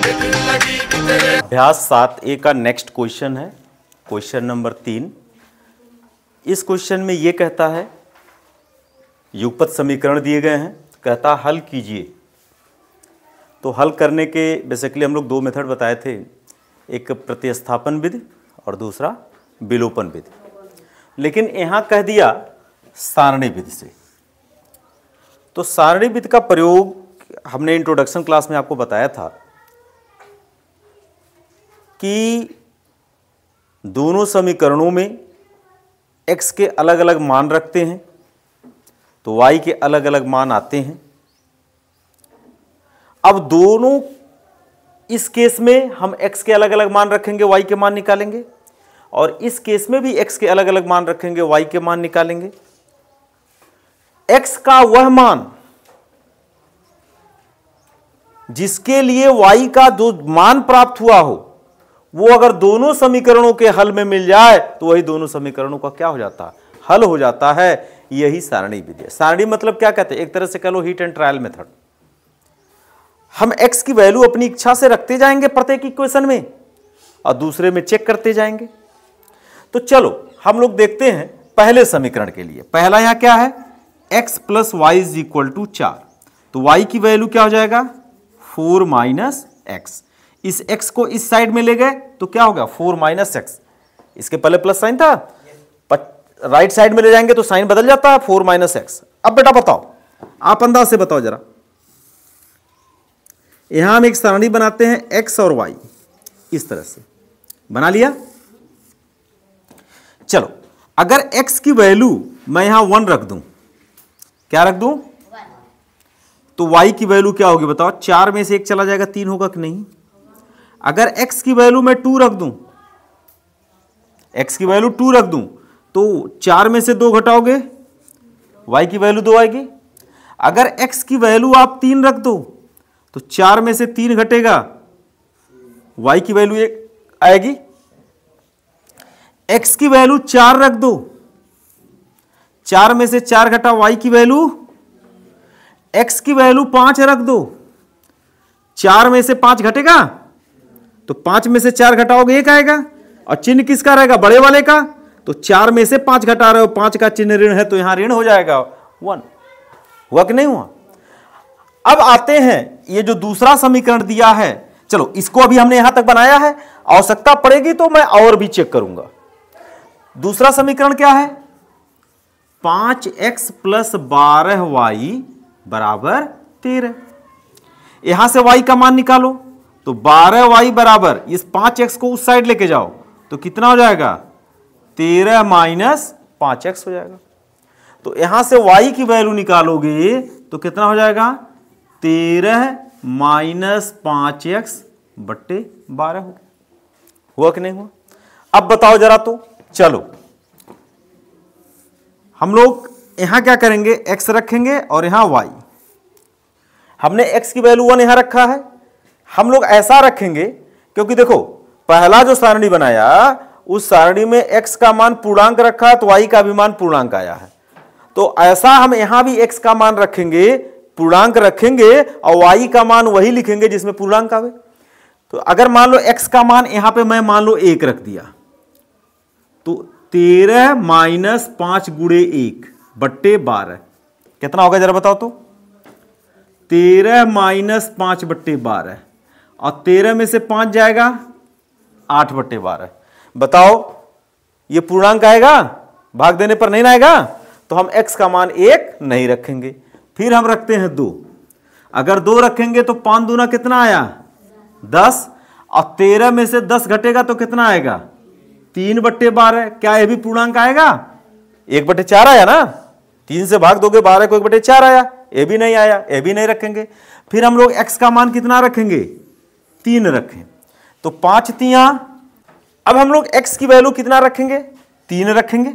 अभ्यास 7A का next question है, क्वेश्चन नंबर 3। इस क्वेश्चन में ये कहता है, युगपत समीकरण दिए गए हैं, कहता हल कीजिए। तो हल करने के बेसिकली हम लोग दो मेथड बताए थे, एक प्रतिस्थापन विधि और दूसरा विलोपन विधि, लेकिन यहाँ कह दिया सारणी विधि से। तो सारणी विधि का प्रयोग हमने इंट्रोडक्शन क्लास में आपको बताया था कि दोनों समीकरणों में x के अलग अलग मान रखते हैं तो y के अलग अलग मान आते हैं। अब दोनों इस केस में हम x के अलग अलग मान रखेंगे, y के मान निकालेंगे, और इस केस में भी x के अलग अलग मान रखेंगे, y के मान निकालेंगे। x का वह मान जिसके लिए y का जो मान प्राप्त हुआ हो, वो अगर दोनों समीकरणों के हल में मिल जाए तो वही दोनों समीकरणों का क्या हो जाता है, हल हो जाता है। यही सारणी विधि है। सारणी मतलब क्या कहते हैं, एक तरह से कह low heat and trial method. हम x की वैल्यू अपनी इच्छा से रखते जाएंगे प्रत्येक इक्वेशन में और दूसरे में चेक करते जाएंगे। तो चलो हम लोग देखते हैं पहले समीकरण के लिए। पहला यहां क्या है, x plus y is equal to 4। तो y की वैल्यू क्या हो जाएगा, 4 माइनस एक्स। इस x को इस साइड में ले गए तो क्या होगा, 4 माइनस एक्स। इसके पहले प्लस साइन था, राइट साइड में ले जाएंगे तो साइन बदल जाता है, 4 माइनस एक्स। अब बेटा बताओ, आप अंदाज से बताओ जरा। यहां हम एक सारणी बनाते हैं x और y, इस तरह से बना लिया। चलो अगर x की वैल्यू मैं यहां 1 रख दूं, क्या रख दूं, तो y की वैल्यू क्या होगी बताओ। 4 में से 1 चला जाएगा, 3 होगा कि नहीं। अगर x की वैल्यू मैं 2 रख दूं, x की वैल्यू 2 रख दूं, तो 4 में से 2 घटाओगे, y की वैल्यू 2 आएगी। अगर x की वैल्यू आप 3 रख दो तो 4 में से 3 घटेगा, y की वैल्यू 1 आएगी। x की वैल्यू 4 रख दो, 4 में से 4 घटा y की वैल्यू, x की वैल्यू 5 रख दो, 4 में से 5 घटेगा, तो 5 में से 4 घटाओगे 1 आएगा। और चिन्ह किसका रहेगा, बड़े वाले का। तो 4 में से 5 घटा रहे हो, 5 का चिन्ह ऋण है तो यहां ऋण हो जाएगा 1। हुआ कि नहीं हुआ। अब आते हैं ये जो दूसरा समीकरण दिया है, चलो इसको अभी हमने यहां तक बनाया है, आवश्यकता पड़ेगी तो मैं और भी चेक करूंगा। दूसरा समीकरण क्या है, 5x प्लस 12y बराबर 13। यहां से y का मान निकालो, तो 12y बराबर इस 5x को उस साइड लेके जाओ तो कितना हो जाएगा, 13 माइनस 5x हो जाएगा। तो यहां से y की वैल्यू निकालोगे तो कितना हो जाएगा, 13 माइनस 5x बट्टे 12 हो गया। हुआ कि नहीं हुआ। अब बताओ जरा, तो चलो हम लोग यहां क्या करेंगे, x रखेंगे और यहां y। हमने x की वैल्यू 1 यहां रखा है, हम लोग ऐसा रखेंगे क्योंकि देखो पहला जो सारणी बनाया उस सारणी में x का मान पूर्णांक रखा है तो y का भी मान पूर्णांक आया है। तो ऐसा हम यहां भी x का मान रखेंगे, पूर्णांक रखेंगे और y का मान वही लिखेंगे जिसमें पूर्णांक आवे। तो अगर मान लो x का मान यहां पे मैं मान लो 1 रख दिया, तो 13 माइनस 5 गुणे 1 बट्टे 12 कितना होगा जरा बताओ तो, 13 माइनस 5 बट्टे 12, और 13 में से 5 जाएगा 8 बट्टे 12। बताओ ये पूर्णांक आएगा, भाग देने पर नहीं आएगा, तो हम x का मान 1 नहीं रखेंगे। फिर हम रखते हैं 2, अगर 2 रखेंगे तो 5 दूना कितना आया 10, और 13 में से 10 घटेगा तो कितना आएगा 3 बट्टे 12। क्या ये भी पूर्णांक आएगा, 1 बट्टे 4 आया ना, 3 से भाग दोगे 12 को 1 बट्टे 4 आया, ये भी नहीं आया, ये भी नहीं रखेंगे। फिर हम लोग x का मान कितना रखेंगे, 3 रखें, तो 5 तियां। अब हम लोग x की वैल्यू कितना रखेंगे, 3 रखेंगे।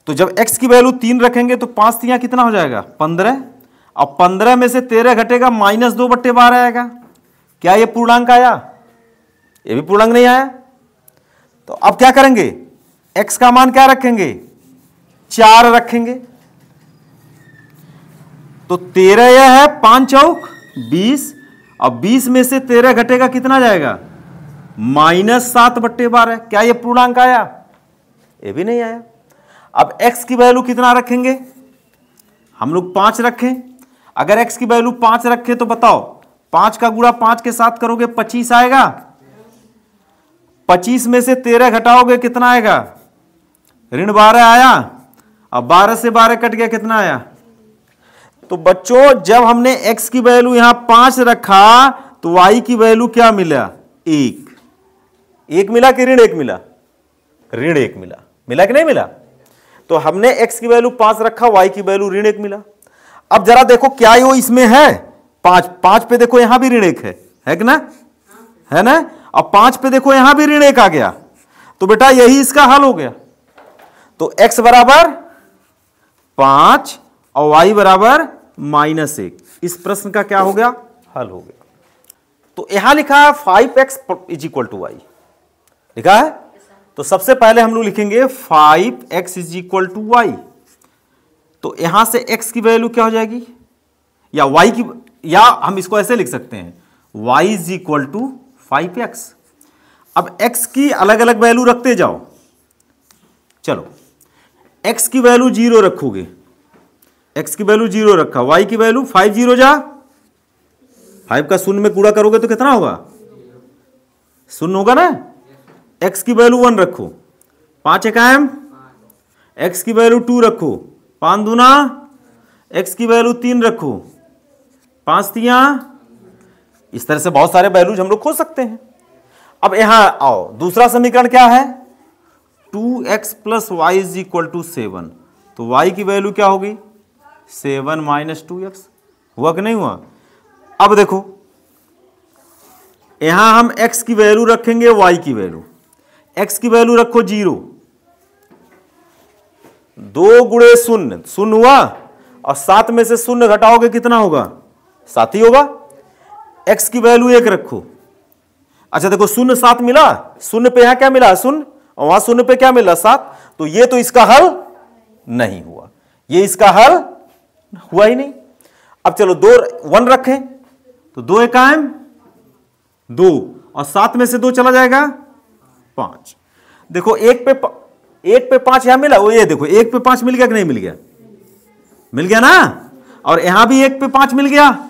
तो जब x की वैल्यू 3 रखेंगे तो 5 तियां कितना हो जाएगा 15, और 15 में से 13 घटेगा माइनस 2 बट्टे 12 आएगा। क्या ये पूर्णांक आया, ये भी पूर्णांक नहीं आया। तो अब क्या करेंगे, x का मान क्या रखेंगे, 4 रखेंगे। तो 13 यह है, 5 चौक 20, अब 20 में से 13 घटेगा कितना जाएगा? -7/12। क्या ये पूर्णांक आया? ये भी नहीं आया। अब x की वैल्यू कितना रखेंगे? हम लोग 5 रखें। अगर x की वैल्यू 5 रखें तो बताओ 5 का गुणा 5 के साथ करोगे 25 आएगा। 25 में से 13 घटाओगे कितना आएगा? -12 आया। अब 12 से 12 कट गया, कितना आया? तो बच्चों जब हमने x की वैल्यू यहां 5 रखा तो y की वैल्यू क्या मिला? 1 मिला कि ऋण 1 मिला? ऋण 1 मिला। मिला कि नहीं मिला? तो हमने x की वैल्यू 5 रखा, y की वैल्यू ऋण 1 मिला। अब जरा देखो क्या वो इसमें है? 5 पे देखो यहां भी ऋण 1 है कि ना? है ना? अब 5 पे देखो यहां भी ऋण 1 आ गया, तो बेटा यही इसका हल हो गया। तो x बराबर 5 और y बराबर -1। इस प्रश्न का क्या हो गया? हल हो गया। तो यहां लिखा है 5x = y लिखा है। तो सबसे पहले हम लोग लिखेंगे 5x = y। तो यहां से x की वैल्यू क्या हो जाएगी, या y की, या हम इसको ऐसे लिख सकते हैं y = 5x। अब x की अलग अलग वैल्यू रखते जाओ। चलो x की वैल्यू 0 रखोगे, x की वैल्यू 0 रखा, y की वैल्यू 5 0 जा 5 का शून्य में गुणा करोगे तो कितना होगा? 0 होगा ना। x की वैल्यू 1 रखो, 5 एकम, x की वैल्यू 2 रखो, 5 दूना, x की वैल्यू 3 रखो, 5 तिया। इस तरह से बहुत सारे वैल्यूज हम लोग खोज सकते हैं। अब यहां आओ, दूसरा समीकरण क्या है? 2x + y = 7। तो y की वैल्यू क्या होगी? 7 - 2x। हुआ कि नहीं हुआ? अब देखो यहां हम x की वैल्यू रखेंगे, y की वैल्यू, x की वैल्यू रखो 0, 2 × 0 0 हुआ, और 7 में से 0 घटाओगे कितना होगा? 7 ही होगा। x की वैल्यू 1 रखो। अच्छा देखो 0 7 मिला, 0 पे यहां क्या मिला? 0, और वहां 0 पे क्या मिला? 7। तो ये तो इसका हल नहीं हुआ, ये इसका हल हुआ ही नहीं। अब चलो 2 1 रखें, तो 2 एकम 2, और 7 में से 2 चला जाएगा 5। देखो 1 पे 5 यहां मिला, वो ये देखो 1 पे 5 मिल गया कि नहीं मिल गया? मिल गया ना। और यहां भी 1 पे 5 मिल गया,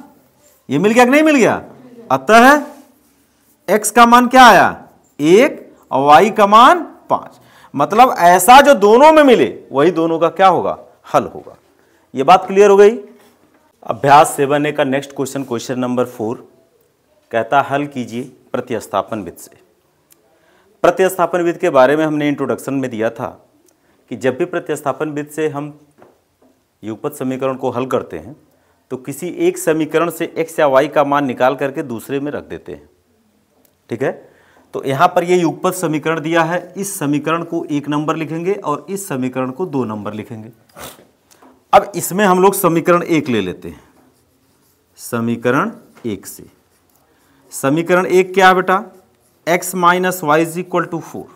ये मिल गया कि नहीं मिल गया? अतः x का मान क्या आया? 1, और y का मान 5। मतलब ऐसा जो दोनों में मिले वही दोनों का क्या होगा? हल होगा। ये बात क्लियर हो गई। अभ्यास 7A का नेक्स्ट क्वेश्चन, क्वेश्चन नंबर 4 कहता हल कीजिए प्रतिस्थापन विधि से। प्रतिस्थापन विधि के बारे में हमने इंट्रोडक्शन में दिया था कि जब भी प्रतिस्थापन विधि से हम युगपत समीकरण को हल करते हैं तो किसी एक समीकरण से x या y का मान निकाल करके दूसरे में रख देते हैं। ठीक है, तो यहाँ पर ये युगपत समीकरण दिया है, इस समीकरण को 1 नंबर लिखेंगे और इस समीकरण को 2 नंबर लिखेंगे। अब इसमें हम लोग समीकरण 1 ले लेते हैं। समीकरण 1 से, समीकरण 1 क्या है बेटा? x - y = 4।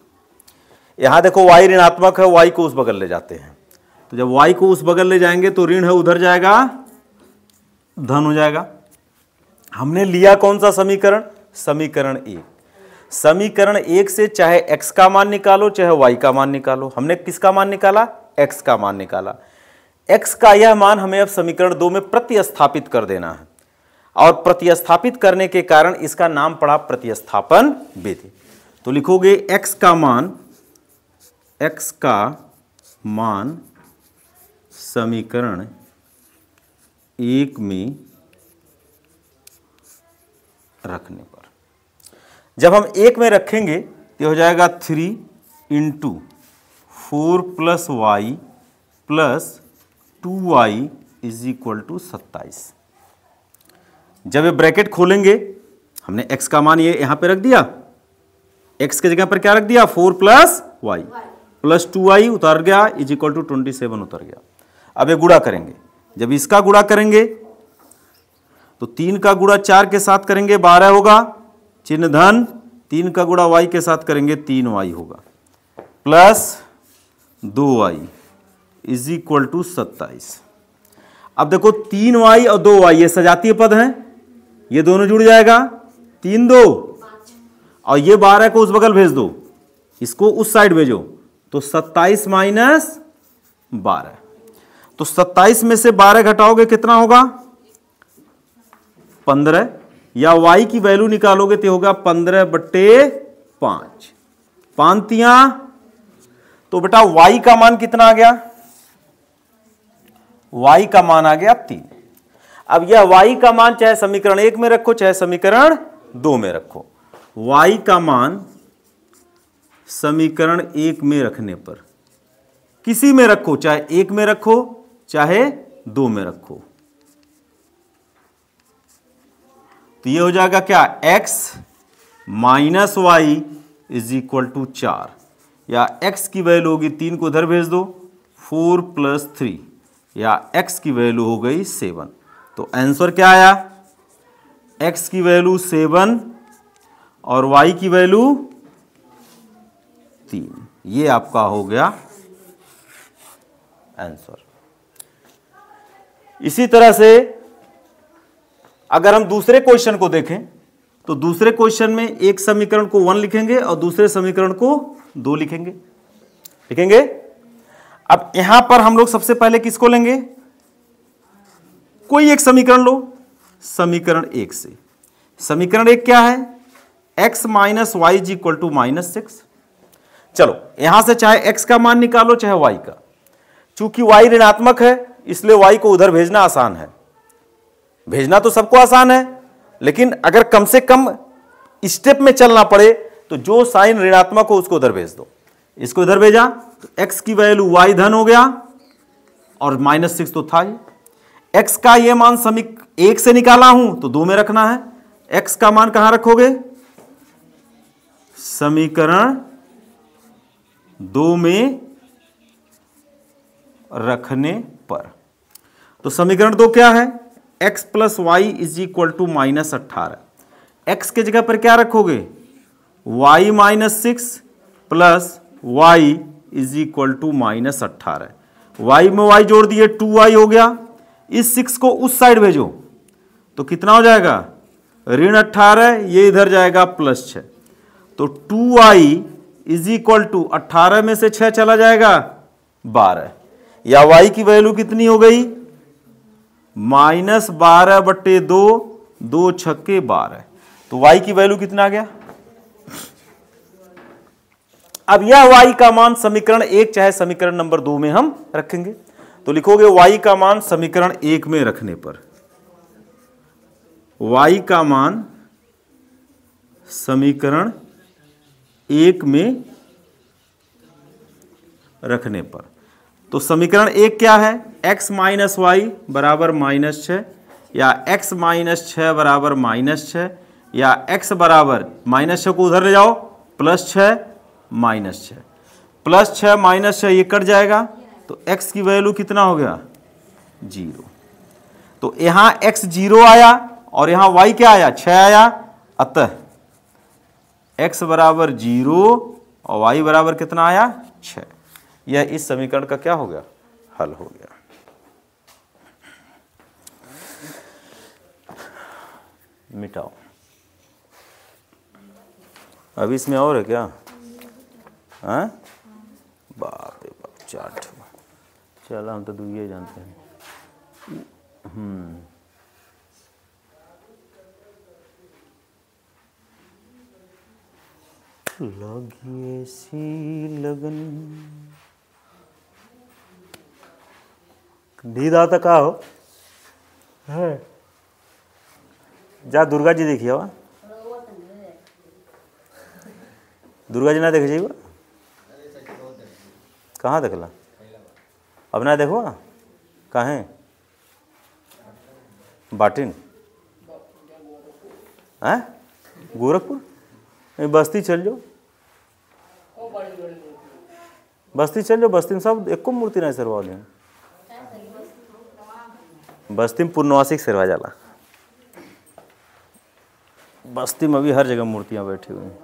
यहाँ देखो y ऋणात्मक है, y को उस बगल ले जाते हैं, तो जब y को उस बगल ले जाएंगे तो ऋण है उधर जाएगा, धन हो जाएगा। हमने लिया कौन सा समीकरण? समीकरण 1। समीकरण 1 से चाहे x का मान निकालो चाहे y का मान निकालो। हमने किसका मान निकाला? x का मान निकाला। x का यह मान हमें अब समीकरण 2 में प्रतिस्थापित कर देना है, और प्रतिस्थापित करने के कारण इसका नाम पड़ा प्रतिस्थापन विधि। तो लिखोगे x का मान समीकरण 1 में रखने पर, जब हम 1 में रखेंगे तो हो जाएगा 3 × 4 + y + 2y = 27। जब ये ब्रैकेट खोलेंगे, हमने x का मान ये यहां पे रख दिया, x के जगह पर क्या रख दिया? 4 + y + 2y उतार गया = 27 उतर गया। अब ये गुणा करेंगे, जब इसका गुणा करेंगे तो 3 का गुणा 4 के साथ करेंगे 12 होगा, चिन्ह धन, 3 का गुणा y के साथ करेंगे 3y होगा, प्लस 2y = 27। अब देखो 3y और 2y ये सजातीय पद हैं, ये दोनों जुड़ जाएगा, 3 2 और ये 12 को उस बगल भेज दो, इसको उस साइड भेजो, तो 27 माइनस 12। तो 27 में से 12 घटाओगे कितना होगा? 15। या y की वैल्यू निकालोगे तो होगा 15/5। 5 तियां, तो बेटा y का मान कितना आ गया? y का मान आ गया 3। अब यह y का मान चाहे समीकरण 1 में रखो चाहे समीकरण 2 में रखो, y का मान समीकरण 1 में रखने पर, किसी में रखो, चाहे 1 में रखो चाहे 2 में रखो, तो ये हो जाएगा क्या? x minus y is equal to 4, या x की वैल्यू होगी 3 को उधर भेज दो, 4 + 3, या x की वैल्यू हो गई 7। तो आंसर क्या आया? x की वैल्यू 7 और y की वैल्यू 3। ये आपका हो गया आंसर। इसी तरह से अगर हम दूसरे क्वेश्चन को देखें तो दूसरे क्वेश्चन में एक समीकरण को 1 लिखेंगे और दूसरे समीकरण को 2 लिखेंगे। अब यहां पर हम लोग सबसे पहले किसको लेंगे? कोई एक समीकरण लो, समीकरण 1 से। समीकरण 1 क्या है? x minus y is equal to -6। चलो यहां से चाहे x का मान निकालो चाहे y का, चूंकि y ऋणात्मक है इसलिए y को उधर भेजना आसान है। भेजना तो सबको आसान है, लेकिन अगर कम से कम स्टेप में चलना पड़े तो जो साइन ऋणात्मक हो उसको उधर भेज दो। इसको इधर भेजा तो x की वैल्यू y धन हो गया और -6 तो था ही। x का ये मान समीकरण 1 से निकाला हूं तो 2 में रखना है। x का मान कहां रखोगे? समीकरण 2 में रखने पर। तो समीकरण 2 क्या है? x + y is equal to -18। x के जगह पर क्या रखोगे? y -6 plus y is equal to -18। y में y जोड़ दिए 2y हो गया। इस 6 को उस साइड भेजो तो कितना हो जाएगा? -18, ये इधर जाएगा +6, तो 2y इज इक्वल टू 18 में से 6 चला जाएगा 12, या y की वैल्यू कितनी हो गई? -12/2, 2 छक्के 12। तो y की वैल्यू कितना आ गया? अब यह y का मान समीकरण 1 चाहे समीकरण नंबर 2 में हम रखेंगे, तो लिखोगे y का मान समीकरण 1 में रखने पर, y का मान समीकरण 1 में रखने पर। तो समीकरण 1 क्या है? x माइनस वाई बराबर -6, या x -6 बराबर -6, या x बराबर -6 को उधर ले जाओ, +6 -6, +6 -6 ये कट जाएगा, तो x की वैल्यू कितना हो गया? 0। तो यहां x 0 आया और यहां y क्या आया? 6 आया। अतः x बराबर 0 और y बराबर कितना आया? 6। यह इस समीकरण का क्या हो गया? हल हो गया। मिटाओ। अब इसमें और है क्या? हाँ? बाप रे बाप, 4। चल हम तो 2 ही जानते हैं। लगी सी लगन नींद आता का हो है? जा दुर्गा जी देखिए, दुर्गा जी ना देखे जाइए। कहाँ देखला? अब ना देखो कहें बाटिन है गोरखपुर बस्ती चल जाओ, बस्ती चल जाओ। बस्ती में सब एको मूर्ति नहीं सरवा दें। बस्ती में पूर्णवासी सरवा जाला। बस्ती में अभी हर जगह मूर्तियां बैठी हुई हैं।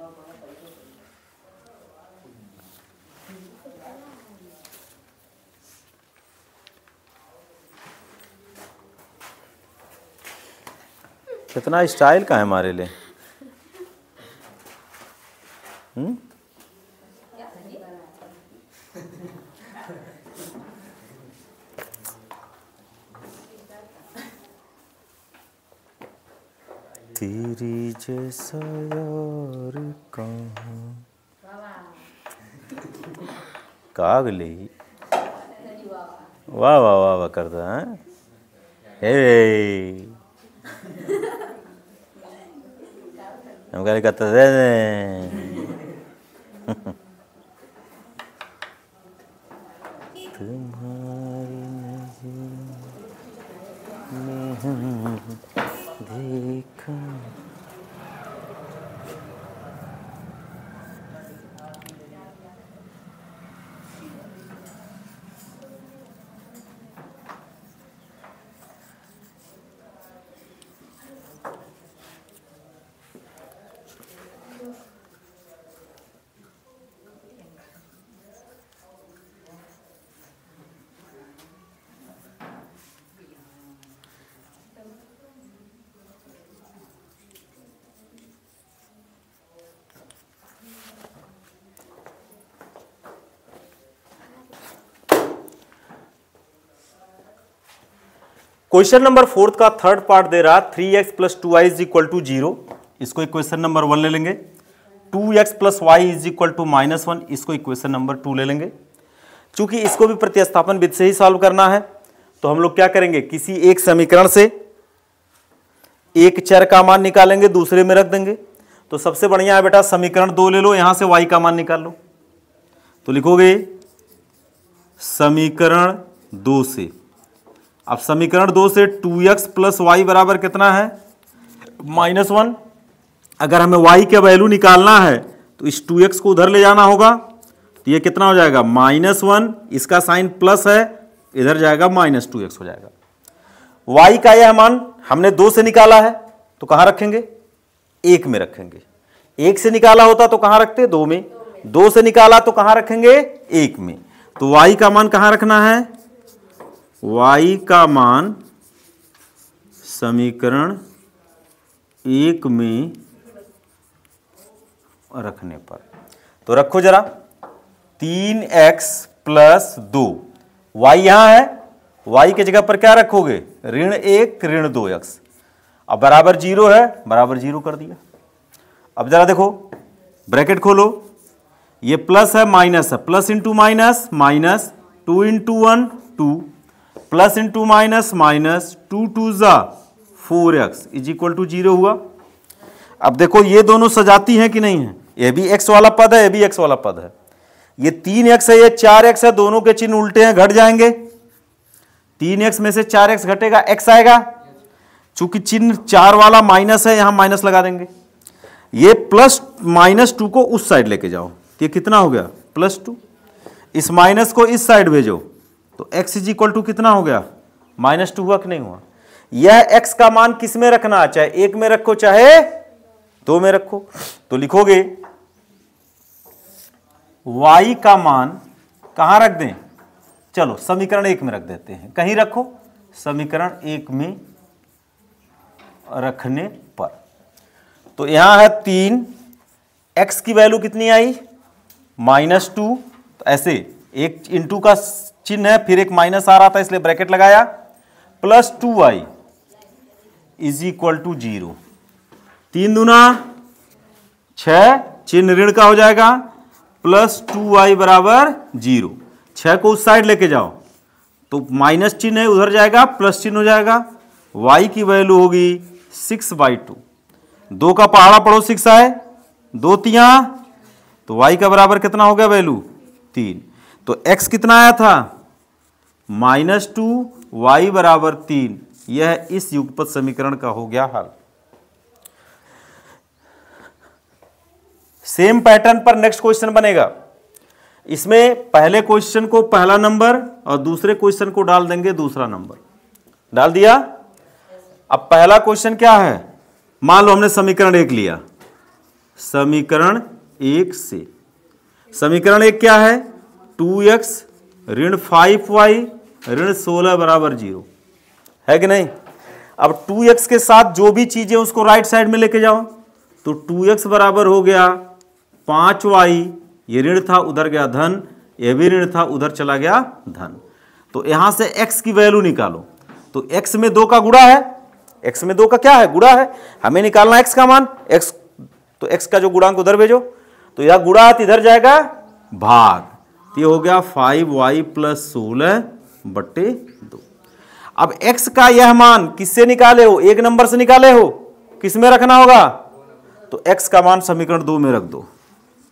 कितना स्टाइल का है हमारे लिए। तेरी जैसा यार कहाँ कागली। वाह वाह वाह वाह करता है। हम क्या करते थे तुम्हारी नज़र में देखा। क्वेश्चन नंबर 4 का थर्ड पार्ट दे रहा 3x plus 2y is equal to 0। इसको इक्वेशन नंबर 1 ले लेंगे। 2x plus y is equal to -1, इसको इक्वेशन नंबर 2 ले लेंगे। चूंकि इसको भी प्रतिस्थापन विधि से ही सॉल्व करना है तो हम लोग क्या करेंगे, किसी एक समीकरण से एक चर का मान निकालेंगे, दूसरे में रख देंगे। तो सबसे बढ़िया है बेटा समीकरण 2 ले लो, यहां से y का मान निकाल लो। तो लिखोगे समीकरण 2 से, अब समीकरण 2 से 2x प्लस वाई बराबर कितना है -1। अगर हमें y का वैल्यू निकालना है तो इस 2x को उधर ले जाना होगा, तो ये कितना हो जाएगा -1, इसका साइन प्लस है, इधर जाएगा -2x हो जाएगा। y का यह मान हमने 2 से निकाला है तो कहां रखेंगे, 1 में रखेंगे। 1 से निकाला होता तो कहां रखते, 2 में। 2 से निकाला तो कहां रखेंगे, 1 में। तो y का मान कहां रखना है, y का मान समीकरण 1 में रखने पर, तो रखो जरा 3x प्लस 2, y यहां है, y की जगह पर क्या रखोगे -1 -2x, अब बराबर 0 है, बराबर 0 कर दिया। अब जरा देखो ब्रैकेट खोलो, ये प्लस है माइनस है, plus into minus minus, 2 into 1 2, plus into minus minus, 2 2 जा 4x इज इक्वल टू 0 हुआ। अब देखो ये दोनों सजाती हैं कि नहीं है, ये भी x वाला पद है, ये भी x वाला पद है। ये 3x है, ये 4x है, दोनों के चिन्ह उल्टे हैं, घट जाएंगे। 3x में से 4x घटेगा, x आएगा। चूंकि चिन्ह 4 वाला माइनस है, यहां माइनस लगा देंगे। ये प्लस -2 को उस साइड लेके जाओ, ये कितना हो गया +2। इस माइनस को इस साइड भेजो तो x इज इक्वल टू कितना हो गया -2 हुआ कि नहीं हुआ। यह x का मान किस में रखना, चाहे 1 में रखो चाहे 2 में रखो। तो लिखोगे y का मान कहां रख दें, चलो समीकरण 1 में रख देते हैं, कहीं रखो समीकरण 1 में रखने पर। तो यहां है 3, x की वैल्यू कितनी आई -2, तो ऐसे एक इंटू का चिन्ह है, फिर एक माइनस आ रहा था इसलिए ब्रैकेट लगाया, plus 2y is equal to 0। 3 दूना 6, चिन्ह ऋण का हो जाएगा, प्लस 2y बराबर 0। 6 को उस साइड लेके जाओ तो माइनस चिन्ह है, उधर जाएगा, प्लस चिन्ह हो जाएगा। y की वैल्यू होगी 6/2। 2 का पहाड़ा पढ़ो 6 आए, 2 तिया, तो y का बराबर कितना हो गया वैल्यू 3। तो x कितना आया था -2, y बराबर 3। यह इस युगपत समीकरण का हो गया हल। सेम पैटर्न पर नेक्स्ट क्वेश्चन बनेगा। इसमें पहले क्वेश्चन को पहला नंबर और दूसरे क्वेश्चन को डाल देंगे दूसरा नंबर। डाल दिया। अब पहला क्वेश्चन क्या है, मान लो हमने समीकरण 1 लिया, समीकरण 1 से समीकरण 1 क्या है, 2x ऋण 5y ऋण 16 बराबर 0 है कि नहीं। अब 2x के साथ जो भी चीजें उसको राइट साइड में लेके जाओ, तो 2x बराबर हो गया 5y, ये ऋण था उधर गया धन, ये भी ऋण था उधर चला गया धन। तो यहां से x की वैल्यू निकालो, तो x में 2 का गुणा है, x में 2 का क्या है, गुणा है, हमें निकालना x का मान, x तो x का जो गुणांक उधर भेजो, तो यह गुणा इधर जाएगा भाग, तो ये हो गया 5y + 16/2। अब x का यह मान किससे निकाले हो, एक नंबर से निकाले हो, किस में रखना होगा, तो x का मान समीकरण 2 में रख दो।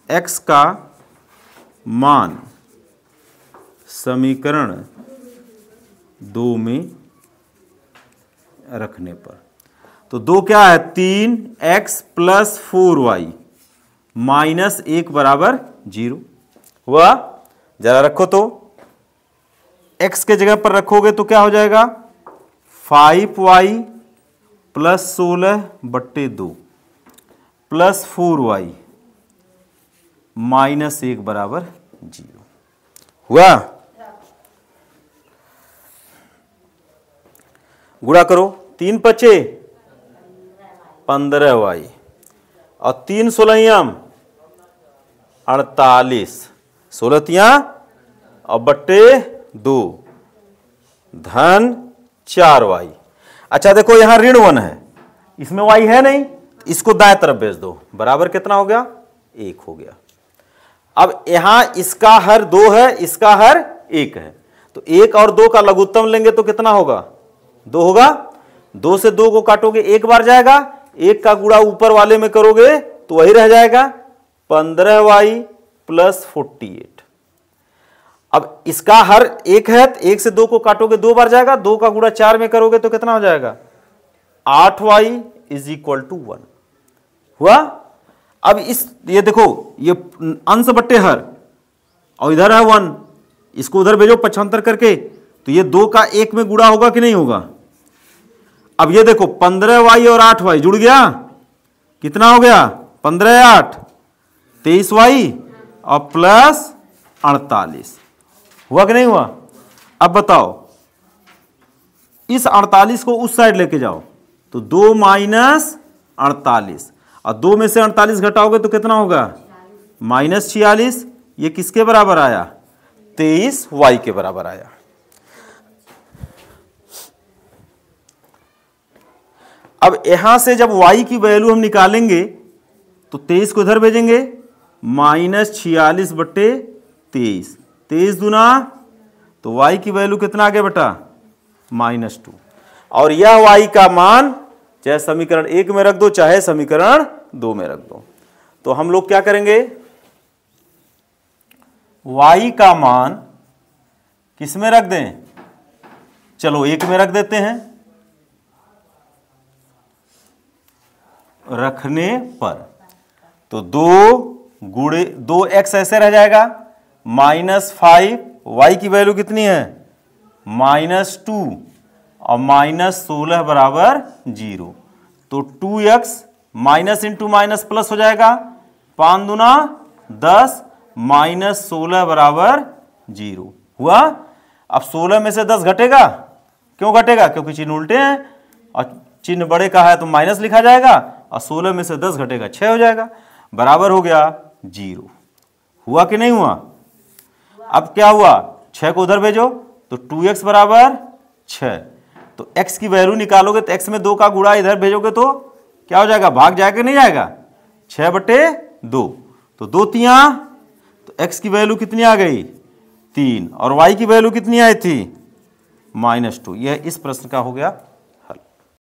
x का मान समीकरण 2 में रखने पर, तो 2 क्या है, 3x + 4y -1 = 0 हुआ। जरा रखो, तो x के जगह पर रखोगे तो क्या हो जाएगा, 5y + 16/2 + 4y -1 = 0 हुआ। गुणा करो, 3 × 5 = 15y और 3 × 16 = 48, 16 और बट्टे 2 धन 4y। अच्छा देखो यहां ऋण 1 है, इसमें y है नहीं, इसको दाएं तरफ भेज दो, बराबर कितना हो गया, 1 हो गया। अब यहां इसका हर 2 है, इसका हर 1 है, तो 1 और 2 का लघुत्तम लेंगे तो कितना होगा, 2 होगा। 2 से 2 को काटोगे 1 बार जाएगा, 1 का गुणा ऊपर वाले में करोगे तो वही रह जाएगा 15y + 48। अब इसका हर 1 है, 1 से 2 को काटोगे 2 बार जाएगा, 2 का गुणा 4 में करोगे तो कितना हो जाएगा, 8y = 1 हुआ। अब ये देखो, ये अंश बट्टे हर और इधर है 1, इसको उधर भेजो 75 करके, तो ये 2 का 1 में गुणा होगा कि नहीं होगा। अब ये देखो 15y और 8y जुड़ गया, कितना हो गया, 15 8 23y और प्लस 48 हुआ कि नहीं हुआ। अब बताओ, इस 48 को उस साइड लेके जाओ, तो 2 - 48 और 2 में से 48 घटाओगे तो कितना होगा, -46। ये किसके बराबर आया, 23y के बराबर आया। अब यहां से जब y की वैल्यू हम निकालेंगे तो 23 को इधर भेजेंगे, -46/23, 23 दूना, तो y की वैल्यू कितना आ गया बेटा, -2। और यह y का मान चाहे समीकरण 1 में रख दो चाहे समीकरण 2 में रख दो। तो हम लोग क्या करेंगे, y का मान किस में रख दें, चलो 1 में रख देते हैं, रखने पर तो 2x ऐसे रह जाएगा, -5, y की वैल्यू कितनी है, -2 और -16 = 0, तो 2x minus into minus plus हो जाएगा, 5 दूना 10 -16 = 0 हुआ। अब 16 में से 10 घटेगा, क्यों घटेगा, क्योंकि चिन्ह उल्टे हैं और चिन्ह बड़े का है तो माइनस लिखा जाएगा, और 16 में से 10 घटेगा 6 हो जाएगा, बराबर हो गया 0 हुआ कि नहीं हुआ। अब क्या हुआ, 6 को उधर भेजो तो 2x = 6, तो x की वैल्यू निकालोगे तो x में 2 का गुणा इधर भेजोगे तो क्या हो जाएगा, भाग जाएगा नहीं जाएगा, 6/2, तो 2 तियां, तो x की वैल्यू कितनी आ गई 3 और y की वैल्यू कितनी आई थी -2। यह इस प्रश्न का हो गया